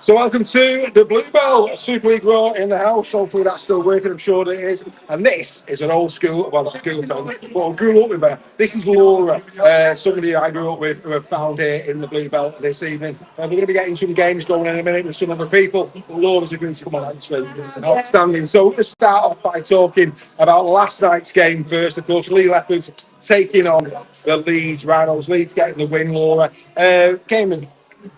So welcome to the Bluebell Super League Raw in the house. Hopefully that's still working, I'm sure it is. And this is an old school, well not school friend, but I grew up with her. This is Laura, somebody I grew up with who I've found here in the Bluebell this evening. We're going to be getting some games going in a minute with some other people. But Laura's agreed to come on, actually. Outstanding. So we're going to start off by talking about last night's game first. Of course, Lee Leopards taking on the Leeds Rhinos. Leeds getting the win, Laura. Came in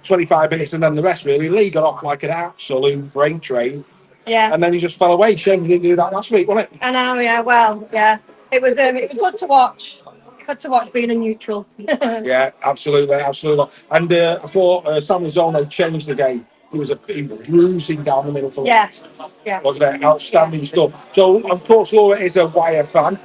25 minutes and then the rest really. Lee got off like an absolute freight train. Yeah. And then he just fell away. Shame he didn't do that last week, wasn't it? I know, yeah, well, yeah. It was good to watch. Good to watch being a neutral. Yeah, absolutely. And I thought Samuel Zono changed the game. He was bruising down the middle for Yes. Yeah. Wasn't it? Outstanding stuff. So, of course, Laura is a Wire fan.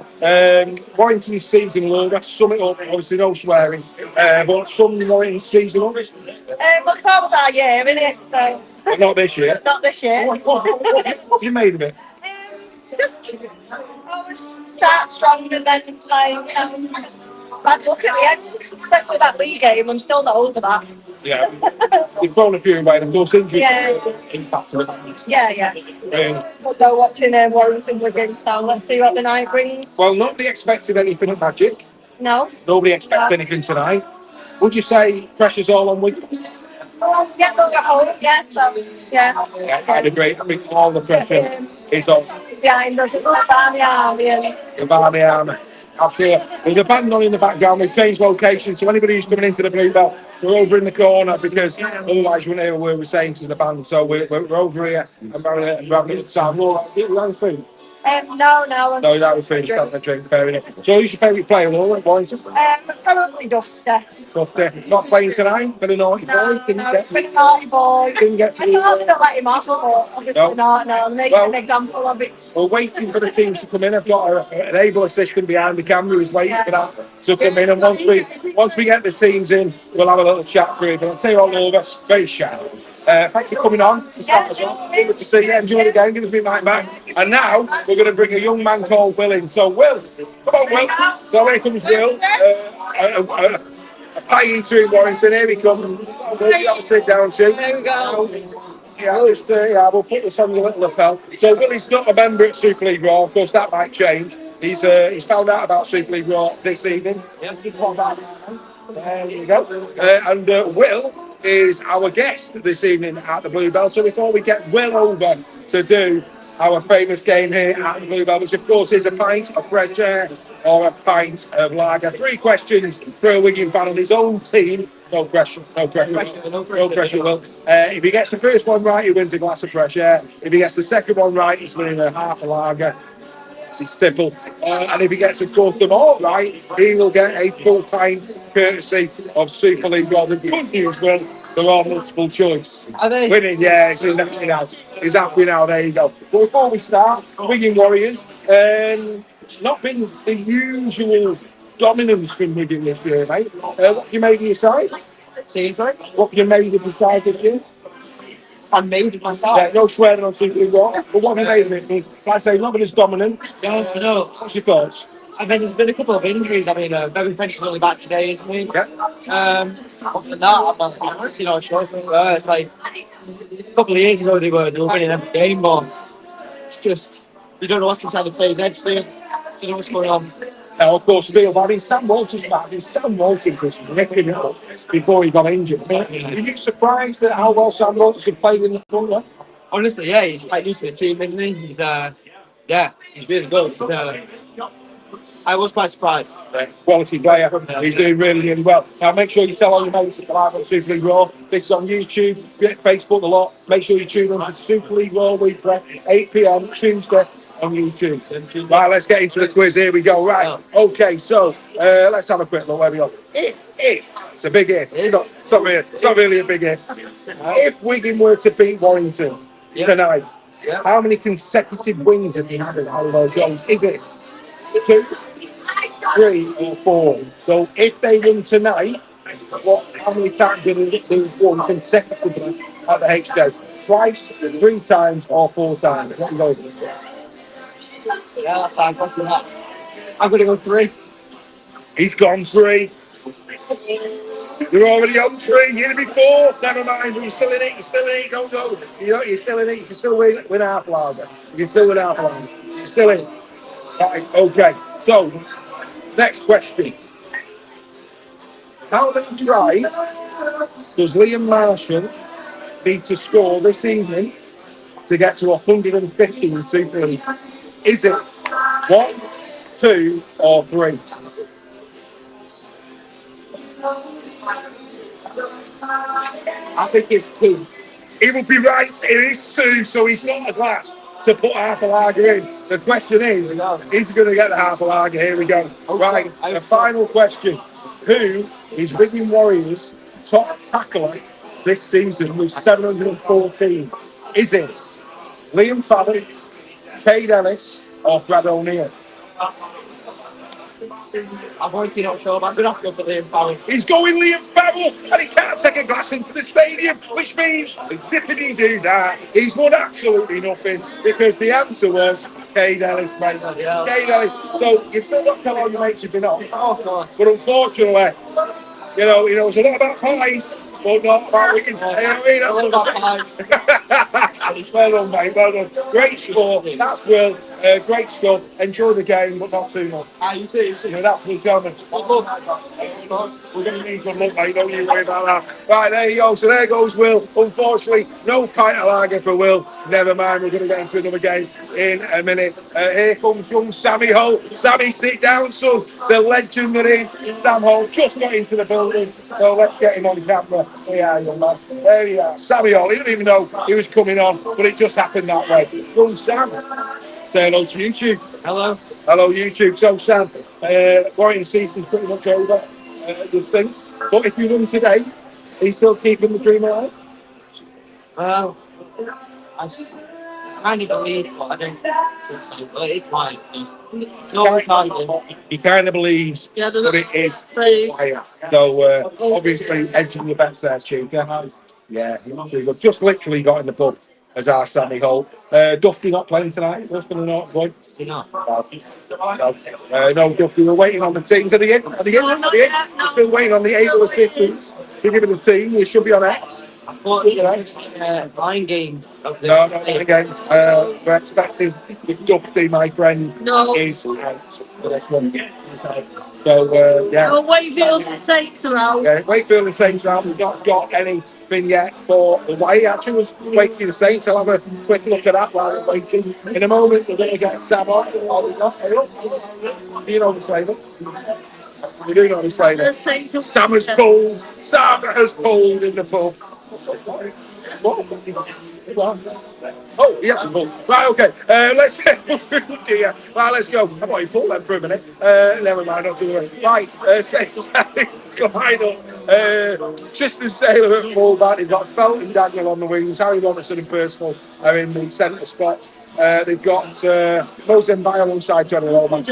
Warrington's season, Laura, sum it up. Obviously, no swearing. But sum Warrington's season up. Well, it's always our year, isn't it? So. But not this year. Not this year. What have you made of it? It's just always start strong and then just bad luck at the end, especially that league game. I'm still not over that. Yeah, they've thrown a few away, and of course injuries impacted it. Yeah. It's good though watching Warrington Wigan, so let's see what the night brings. Well, nobody expected anything at Magic. No. Nobody expected anything tonight. Would you say pressure's all on Wigan? Yeah, they'll get home, yeah, so, yeah. Yeah, I'd agree. I think all the pressure is on. Behind us, the Barney Army. The Barney Army, absolutely. There's a band on in the background. We've changed location, so anybody who's coming into the Bluebell, we're over in the corner because otherwise you wouldn't hear a word we're saying to the band. So we're over here and we're having a good time. Laura, do you have food? No. No, you don't have food, just having a drink, fair enough. So who's your favourite player, Laura, at Warrington? Probably Dusty. Dusty. Not playing tonight? Been a naughty boy? He's been a naughty boy. Didn't get to I thought they don't let him off, but obviously not. No, making an example of it. We're waiting for the teams to come in. I've got an able assistant behind the camera who's waiting for that to come in. And once we get the teams in, we'll have a little chat through it. But I'll tell you what, Laura, very shy. Thanks for coming on. Good to see you. Enjoy the game. Give us me mic back. And now we're going to bring a young man called Will in. So Will, come on, Will. So here comes Will. A pie eater in Warrington. Here he comes. We'll have a sit down, too. There we go. Yeah, we'll put this on your little lapel. So Willie's not a member at Super League Raw. Of course, that might change. He's found out about Super League Raw this evening. Yeah. There you go. And Will is our guest this evening at the Bluebell. So before we get Will over to do our famous game here at the Bluebell, which of course is a pint of fresh air or a pint of lager. 3 questions for a Wigan fan on his own team. No pressure, Will. If he gets the first one right, he wins a glass of fresh air. If he gets the second one right, he's winning a half a lager. It's simple. And if he gets them all right, he will get a full pint courtesy of Super League Raw. The good news, Will, they're all multiple choice. Are they? Winning, yeah, he's happy now. There you go. But before we start, Wigan Warriors, not been the usual dominance from Wigan this year, mate. What have you made of your side? Seriously? What have you made of your side this year? I made it myself. Yeah, no swearing on Super League Raw. But what have you made of it? Like I say, not been as dominant. No. What's your thoughts? I mean, there's been a couple of injuries. I mean, maybe French is only back today, isn't he? Yeah. Other than that, I'm honestly not sure. It's like a couple of years ago they were winning every game, but it's just you don't know what's inside the player's head. So you don't know what's going on. Now, of course, Sam Walters back. Sam Walters was ripping it up before he got injured. Were you surprised at how well Sam Walters had played in the front line? Honestly, yeah, he's quite new to the team, isn't he? He's really good. I was quite surprised today. Quality player. He's doing really, really well. Now, make sure you tell all your mates to come out on Super League Raw. This is on YouTube, Facebook, a lot. Make sure you tune in to Super League Raw weekly, 8 p.m. Tuesday on YouTube. Right, let's get into the quiz. Here we go. Right. Okay, so let's have a quick look where we are. If it's a big if. It's not really a big if. If Wigan were to beat Warrington tonight, how many consecutive wins have you had at Oliver Jones? Is it 2, 3 or 4? So if they win tonight, how many times have they won consecutively at the HK? Twice, 3 times or 4 times? What are you going? Yeah, that's fine. I'm going to go 3. He's gone 3. You're already on 3. You're be 4. Never mind. You're still in it. You're still in it. Go, go. You're still in it. You can still win half lager. You can still win half lager. You're still in. Right. Okay. So, next question. How many tries does Liam Marshall need to score this evening to get to 150 in Super League? Is it 1, 2, or 3? I think it's 2. He will be right. It is 2, so he's got a glass to put half a lager in. The question is he going to get the half a lager? Here we go. Right, the final question. Who is Wigan Warriors' top tackler this season with 714? Is it Liam Fallon, Cade Ellis, or Brad O'Neill? I'm honestly not sure, but I'm going to have to go for Liam Farrell. He's going Liam Farrell, and he can't take a glass into the stadium, which means zippity doo that. He's won absolutely nothing because the answer was Cade Ellis, mate. Yeah. Cade Ellis. So you've still got to tell all your mates you've been on. Oh, of course. But unfortunately, you know, it's a lot about pies, but not about Wigan. A lot about pies. Well done, mate. Well done. Great sport. That's Will. Great stuff. Enjoy the game, but not too much. You too. You're an absolute gentleman. We're going to need good luck, mate. Don't you worry about that. Right, there you go. So there goes Will. Unfortunately, no pint of lager for Will. Never mind. We're going to get into another game in a minute. Here comes young Sammy Holt. Sammy, sit down, son. The legend that is Sam Holt just got into the building. So let's get him on camera. There you are, young man. There you are. Sammy Holt. He didn't even know he was coming on, but it just happened that way. Young Sam. Say hello to YouTube. Hello. Hello, YouTube. So, Sam, Warrington season's pretty much over, you think. But if you win today, are you still keeping the dream alive? Well, I kind of believe, but I don't think so. But it's mine, so it's always hard. He kind of believes, but it is fire. So, obviously, edging your bets there, Chief. Yeah, you've just literally got in the pub as our Sammy Holt. Dufty not playing tonight. What's going on, boy? Is he not? No, Dufty. We're waiting on the teams. At the end. We're still waiting on the able assistants to give it the team. You should be on X. I thought it was line games. No, line games. We're expecting Dufty, my friend, is out for this one. So, yeah. Well, Wakefield and Saints are out. Yeah, Wakefield and Saints are out. We've not got anything yet for the way. Actually, was Wakefield and Saints. I'll have a quick look at that while we're waiting. In a moment, we're going to get Sam on. You know the slaver. You do know the slaver. Sam has pulled. Sam has pulled in the pub. What? Oh, he hasn't pulled. Right, okay. Let's dear. Right, let's go. I thought he pulled them for a minute. Never mind, not too worry. Right, slide up. Tristan Saylor at fullback. They've got Felton Dagnall on the wings. Harry Robertson and Percival are in the centre spot. They've got Mosen Bay alongside Johnny Lowman.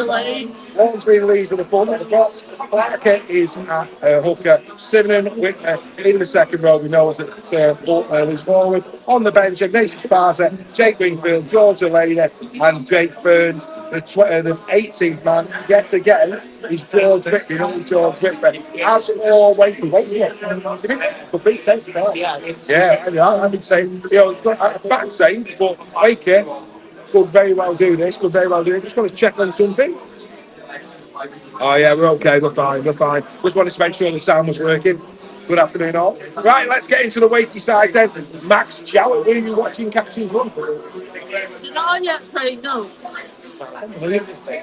Walmsley and Lees at the front at the box. Clarkett is at hooker. Sinan Whitner in the second row. We know that Liz forward. On the bench, Ignatius Sparta, Jake Wingfield, George Elena, and Jake Burns. The 18th man, yet again, is George Whitby, old George Whitby. As for Wakey, could be safe. Yeah, I've been saying, it's got a back saying, but Wakey could very well do this, Just got to check on something. Oh, yeah, we're okay, we're fine. Just wanted to make sure the sound was working. Good afternoon, all. Right, let's get into the Wakey side then. Max Jowett, will you be watching Captain's Run? Not yet, Craig, no.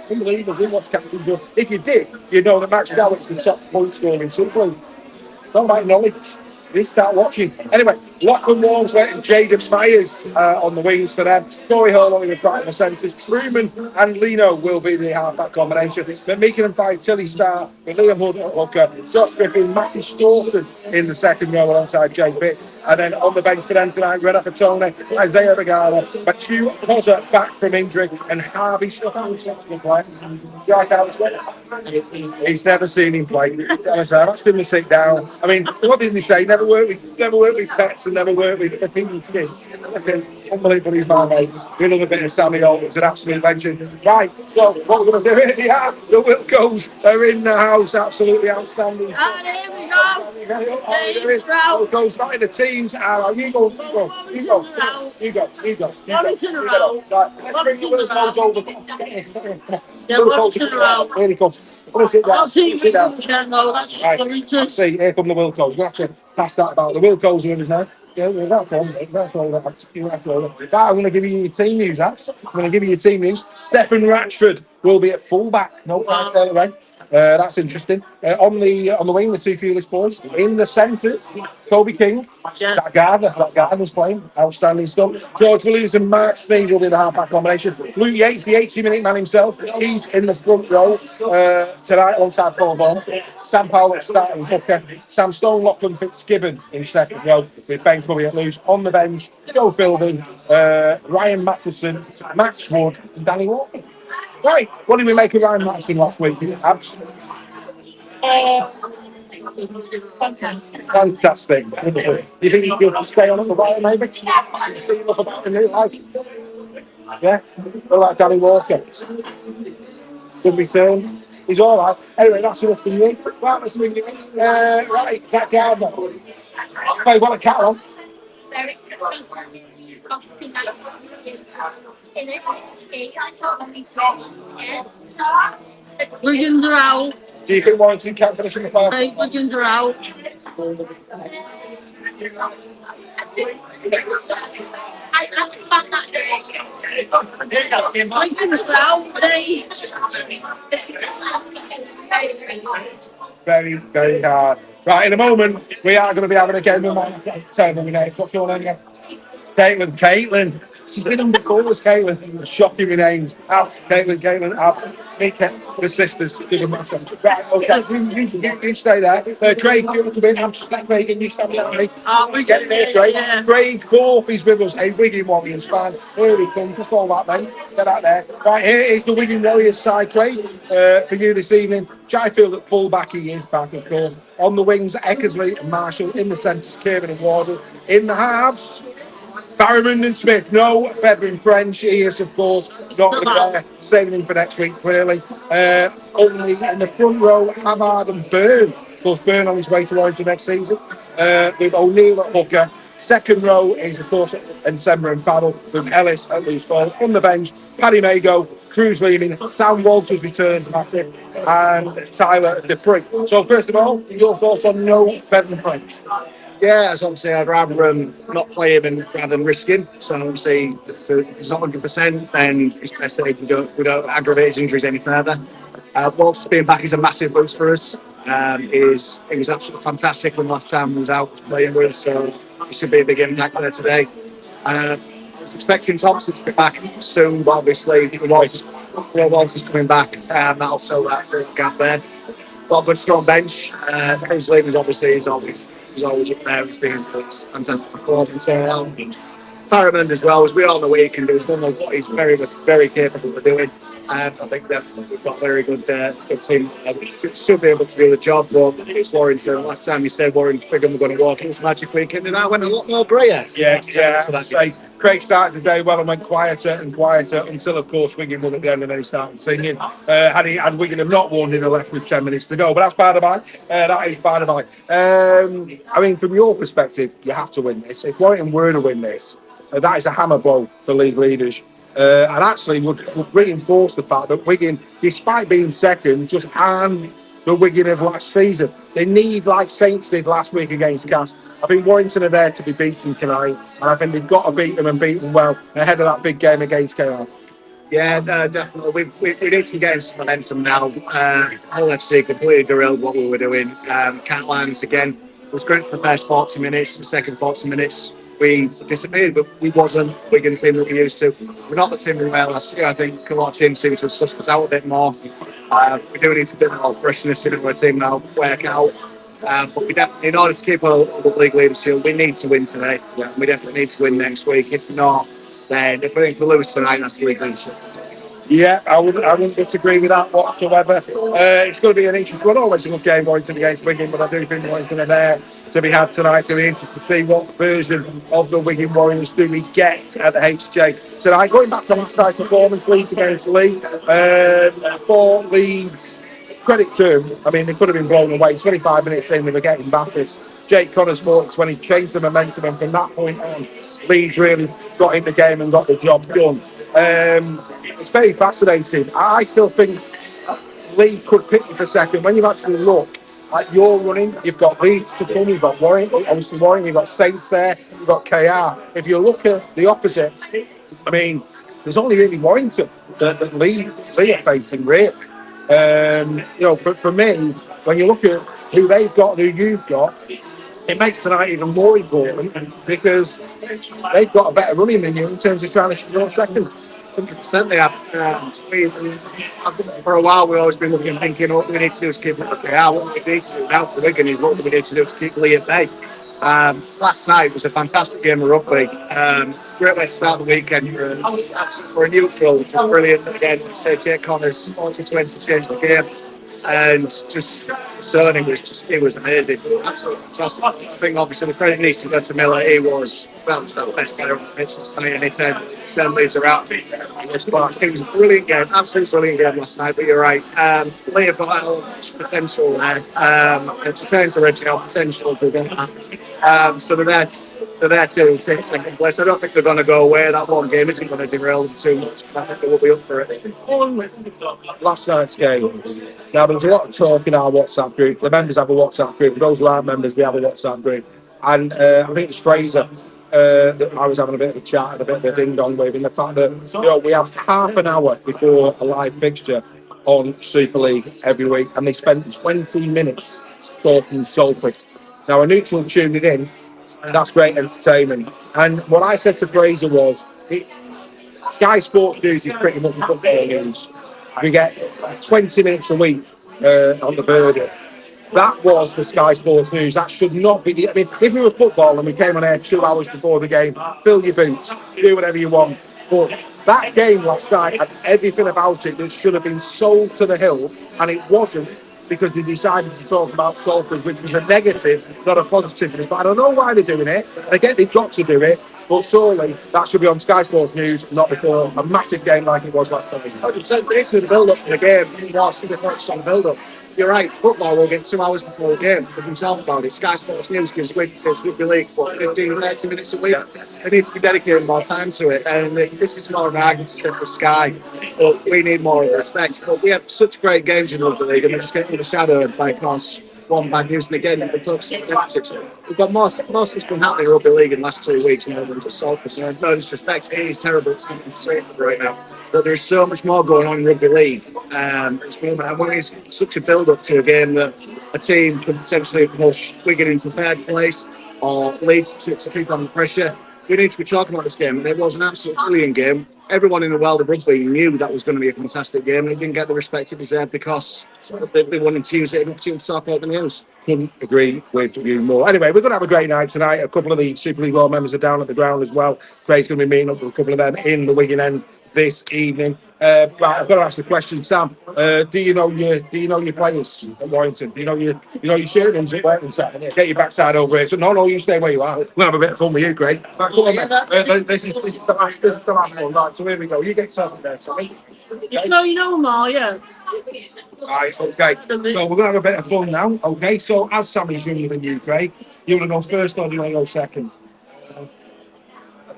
Unbelievable. Didn't watch Captain's Run. If you did, you'd know that Max Jowett's the top point scorer in Super League. Not my knowledge. You start watching. Anyway, Lachlan Walmsley and Jaden Myers on the wings for them. Corey Hurlow in the right in the centres. Truman and Lino will be the half-back combination. But Meekin and Five, Tilly Starr, Liam Hood at hooker. Josh Griffin, Matty Staunton in the second row alongside Jay Pitts. And then on the bench for them tonight, Greta Fatone, Isaiah Regala, Matthew Potter back from injury, and Harvey Smith. Harvey Smith's going to play. Do you like Harvey Smith? He's never seen him play. Honestly, I've asked him to sit down. I mean, what did he say? never worked with pets and never worked with flipping kids. Okay, unbelievable, he's my mate. Another bit of Sammy Holt, it's an absolute legend. Right, so what we're going to do here, the Wilcos are in the house, absolutely outstanding. And here we go. Wilcos not in the teams. You go. Once in a row. Right, let's bring the Wilcos over. Yeah, once in a row. Here he comes. Sit down. I'll see Sit down. Wigan, no, that's just Right, Warrington. let's see, here come the Wilcos. We're going to have to pass that about. The Wilcos are in his name. Yeah, that's all. Right, I'm going to give you your team news, Abs. I'm going to give you your team news. Stephen Ratchford will be at fullback. No, right. That's interesting. On the wing, the two fearless boys. In the centres, Toby King. That Gardner's playing. Outstanding stuff. George Williams and Mark Sneed will be the half-back combination. Luke Yates, the 80-minute man himself. He's in the front row tonight alongside Paul Bond. Sam Powell starting hooker. Sam Stone, Lachlan Fitzgibbon in second row with Ben Curry at loose. On the bench, Joe Philbin, Ryan Matheson, Max Wood and Danny Walker. Right, what did we make of Ryan Matheson last week? Abs? Fantastic. Do you think he'll stay on at the right, maybe? You see enough about him, like? Yeah? Well, like Danny Walker. Good return. He's all right. Anyway, that's enough for you. Right, let's bring you in. Right, Zach Gardner. Hey, what a cat on. Wiggins are out. Do you think Warrington can't finish in the playoffs? Hey, Wiggins are out. Very, very hard. Right, in a moment, we are going to be having a game with my tell me names. What's your name again? Caitlin. She's been on before with Caitlin. Shocking with names. Abs, Caitlin, Abs. Mika, the sisters. Doesn't matter. Right, okay. You stay there. Craig, you come in. I'm just Craig, and you stand behind me. Get in there, Craig. Yeah. Craig Forth is with us. A Wigan Warriors fan. Here he comes. Just all that, mate. Get out there. Right, here is the Wigan Warriors side, Craig, for you this evening. Jaifield at full-back. He is back, of course. On the wings, Eckersley and Marshall. In the centres, Kieran and Wardle. In the halves, Farriman and Smith. No Bevan French. He is, of course, not going to be there. Saving him for next week, clearly. Only in the front row, Havard and Byrne. Of course, Byrne on his way to Warrington next season. With O'Neill at hooker. Second row is, of course, Ensember and Farrell with Ellis at loose ball. On the bench, Paddy Mago, Cruz leaving, Sam Walters returns massive, and Tyler Dupree. So, first of all, your thoughts on no Bevan French? Yeah, as obviously I'd rather not play him rather than risk him. So obviously if he's not 100%, then it's best that we don't aggravate his injuries any further. Walters being back is a massive boost for us. He was absolutely fantastic when last time he was out playing with us, so it should be a big impact there today. I was expecting Thompson to be back soon, but obviously Walters coming back, that'll fill that gap there. Got a good strong bench. Cruz Leavens obviously is always up there. He's been a fantastic performance. Farriman as well, as we all know what he can do. He's done what he's very, very capable of doing. I think we've got a very good team. We should be able to do the job, but it's Warrington. Last time you said Warrington Wigan were going to walk, it was Magic Weekend, and I went a lot more grayer. Yeah. So that's say Craig started the day well and went quieter and quieter until, of course, Wigan won at the end, and then he started singing. Had Wigan have not won, he'd have left with 10 minutes to go. But that's by the by. That is by the by. I mean, from your perspective, you have to win this. If Warrington were to win this, that is a hammer blow for league leaders. And actually would reinforce the fact that Wigan, despite being second, just aren't the Wigan of last season. They need, like Saints did last week against Cass. I think Warrington are there to be beaten tonight, and I think they've got to beat them and beat them well ahead of that big game against KR. Yeah, definitely. We need to get some momentum now. Hull FC completely derailed what we were doing. Catlines, again, was great for the first 40 minutes. The second 40 minutes, we disappeared, but we wasn't Wigan team that we used to. We're not the team we were last year. I think a lot of teams seem to have sussed us out a bit more. We do need to do more freshness in our team now, work out. But we definitely, in order to keep our league leadership, we need to win today. Yeah. We definitely need to win next week. If not, then if we lose tonight, that's the league leadership. Yeah, I wouldn't disagree with that whatsoever. It's going to be an interesting one. Always a good game, Warrington against Wigan, but I do think Warrington are there to be had tonight. It's going to be interesting to see what version of the Wigan Warriors do we get at the HJ tonight. Going back to last night's performance, Leeds against Leeds, for Leeds, credit to them. I mean, they could have been blown away. 25 minutes in, they were getting battered. Jake Connors fought when he changed the momentum, and from that point on, Leeds really got in the game and got the job done. It's very fascinating. I still think Lee could pick you for second. When you actually look at your running, you've got Leeds to come, you've got Warrington, obviously Warrington, you've got Saints there, you've got KR. If you look at the opposite, I mean, there's only really Warrington that Lee are facing, really. For me, when you look at who they've got and who you've got, it makes tonight even more important because they've got a better running than you in terms of trying to go second. 100% they have. I think for a while we've always been looking and thinking, what we need to do is keep looking out. What we need to do now for Wigan is what we need to do to keep Lee at bay. Last night was a fantastic game of rugby. Great way to start the weekend for a neutral, which was brilliant. Again, Jake Connors 40-20 changed the game. And just Cerning was amazing, absolutely fantastic. I think obviously the credit needs to go to Miller. He was the best player on the pitch last night, and he turned Leeds around. It was a brilliant game, absolutely brilliant game last night. But you're right, Lee have got that much potential there. To turn to original potential, so they're there to take second place. I don't think they're going to go away. That one game isn't going to derail them too much. I think they will be up for it. Last night's game. Now, there's a lot of talk in our WhatsApp group. The members have a WhatsApp group. For those who aren't members, we have a WhatsApp group. And I think it was Fraser that I was having a bit of a chat and a bit of a ding-dong with, and the fact that we have half an hour before a live fixture on Super League every week, and they spent 20 minutes talking Salford. Now, a neutral tuning in, that's great entertainment. And what I said to Fraser was, Sky Sports News is pretty much football news. We get 20 minutes a week on the verdict. That was for Sky Sports News. That should not be. I mean, if we were football and we came on air 2 hours before the game, fill your boots, do whatever you want. But that game last night had everything about it that should have been sold to the hill, and it wasn't, because they decided to talk about Salford, which was a negative, not a positive. But I don't know why they're doing it. And again, they've got to do it. But surely that should be on Sky Sports News, not before a massive game like it was last night. 100%. This is the build-up to the game. More should be focused on the build-up. You're right, football will get 2 hours before the game. We can talk about it. Sky Sports News gives Rugby League for 15, 30 minutes a week. They need to be dedicating more time to it. And this is more of an argument for Sky. But we need more respect. But we have such great games in Rugby League, and they're just getting overshadowed by, of course, one bad news. And again, we've got most that's been happening in Rugby League in the last 2 weeks, more than just Salford. No disrespect, it is terrible. It's not safe right now. But there's so much more going on in Rugby League. It's such a build-up to a game that a team could potentially push Wigan into third place or Leeds to keep on the pressure. We need to be talking about this game. It was an absolutely brilliant game. Everyone in the world of rugby knew that was going to be a fantastic game, and it didn't get the respect it deserved because they've been wanting to use it to talk about the news. Couldn't agree with you more. Anyway, we're going to have a great night tonight. A couple of the Super League World members are down at the ground as well. Craig's going to be meeting up with a couple of them in the Wigan end this evening. Right, I've got to ask the question, Sam. Do you know your players at Warrington? Do you know your Sheridans at Warrington, Sam? Get your backside over here. So no, you stay where you are. We'll have a bit of fun with you, Craig. Right, come on, man. This is the last one. Right, so here we go. You get yourself in there, Sammy. You know them all, yeah. Right, okay. So we're going to have a bit of fun now. Okay, so as Sammy's younger than you, Craig, you want to go first or do you want to go second?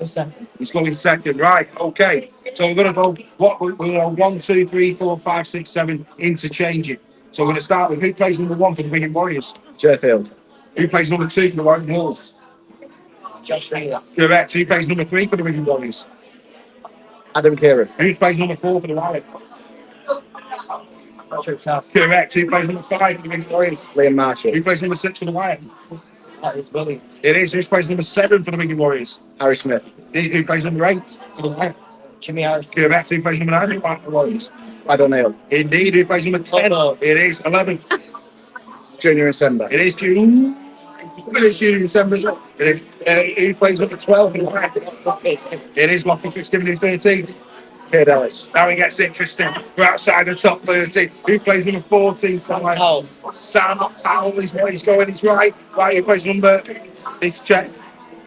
Second. He's going second, right? Okay. So we're going to go. We're going to go 1, 2, 3, 4, 5, 6, 7. Interchange it. So we're going to start with who plays number 1 for the Wigan Warriors. Sheffield. Who plays number 2 for the Warrington Wolves? Josh Taylor. Correct. Who plays number 3 for the Wigan Warriors? Adam Kieran. Who plays number 4 for the Wigan? Patrick South. Correct. Who plays number 5 for the Wigan Warriors? Liam Marshall. Who plays number 6 for the Wigan? That is Williams. It is. Who plays number 7 for the Wigan Warriors? Harry Smith. Who plays number 8 for the Wigan? Jimmy Harris. Correct. Who plays number 9 for the Warriors? Brad O'Neill. Indeed. Who plays number 10? It is 11. Junior and Sember. It is Junior. It is Junior December as well. It is. Who plays number 12 for the Wigan? It is Lockie Fitzgibbon, who's 13. Kid Ellis. Now it gets interesting. We're outside the top 30. Who plays number 14? Sam Powell is where he's going. He's right. Right, he plays number. Let's check.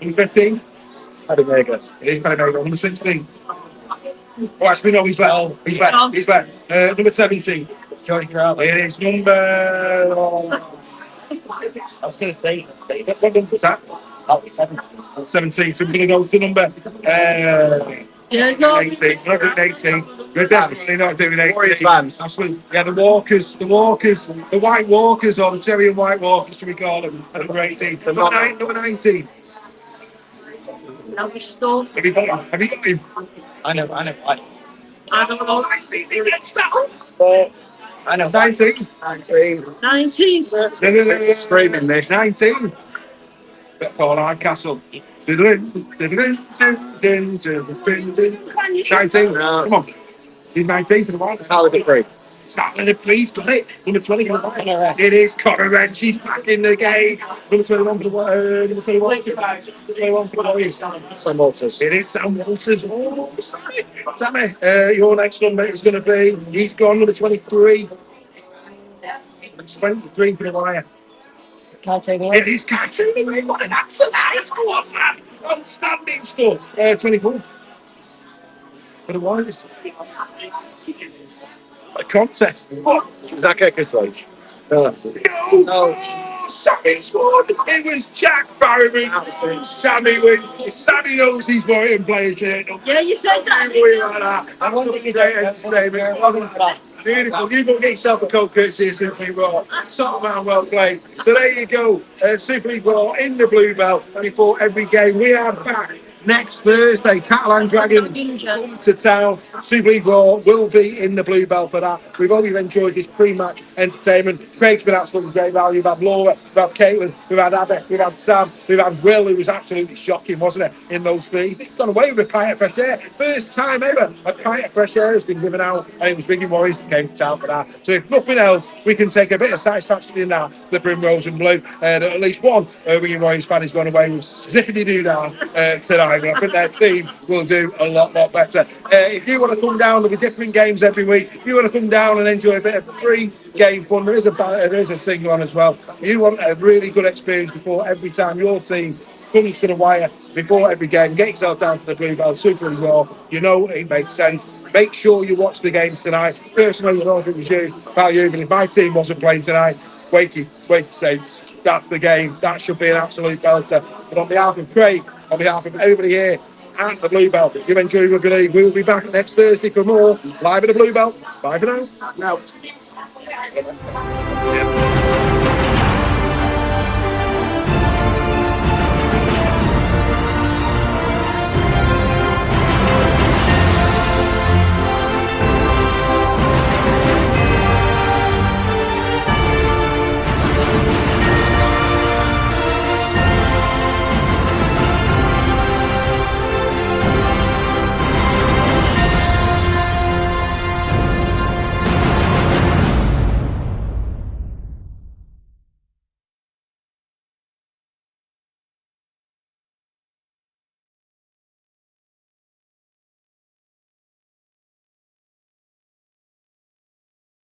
Number 15. Paddy Vegas. It is Paddy Vegas. Number 16. Oh, actually, no, he's left. He's left. He's left. Number 17. Jordy Crowley. It is number. I was going to say. What number is that? That'll be 17. 17. So we're going to go to number. Yeah, it's not. 18. We're not doing 18. We're definitely not doing 18. Warriors fans. Absolutely. Yeah, the Walkers, the White Walkers, or the Cherry and White Walkers, should we call them? Number 18. Number 19. Now we stole. Have you got him? Have you got him? I know. White. I don't know. I know. 19. 19. Screaming this. 19. Paul Hardcastle. 19. Come on. He's 19 for the White. Tyler Dupree. Scotland, please, got it. Number 20 for the White. It is Connor Wrench. He's back in the game. Number 21 for the White. Number 21 for the Warriors. Sam Walters. It is Sam Walters. Oh, Sammy, your next number is going to be, he's gone, number 23. 23 for the Wire. It is Katrina. What an answer that is. Go on, man. Outstanding stuff. 24. For the Warriors. A contest. What? Zach Eckersley. No. Oh, Sammy's won. It was Jack Barrowman. Sammy knows he's Warrington players here. Yeah, you said that. I want to great entertainment. Beautiful. You go get yourself a Coke courtesy of Super League Raw. Top man, well played. So there you go. Super League Raw in the Bluebell before every game. We are back next Thursday. Catalan Dragons come to town. Super League Raw will be in the Bluebell for that. We've always enjoyed this pre-match entertainment. Craig's been absolutely great value. We've had Laura, we've had Caitlin, we've had Abby, we've had Sam, we've had Will, who was absolutely shocking, wasn't it, in those threes. He's gone away with a pint of fresh air. First time ever a pint of fresh air has been given out, and it was Wigan Warriors that came to town for that. So if nothing else, we can take a bit of satisfaction in that, the Primrose and Blue, that at least one Wigan Warriors fan has gone away with zippity-doo-dah tonight. But I think their team will do a lot better. If you want to come down, there'll be different games every week. If you want to come down and enjoy a bit of pre-game fun, there is a single on as well. You want a really good experience before every time your team comes to the wire, before every game. Get yourself down to the Bluebell Super League Raw. You know it makes sense. Make sure you watch the games tonight. Personally, you know if it was you, about you, but if my team wasn't playing tonight, Wakey Saints, that's the game. That should be an absolute belter. But on behalf of Craig, on behalf of everybody here at the Bluebell, you enjoy rugby league. We'll be back next Thursday for more live at the Bluebell. Bye for now. No.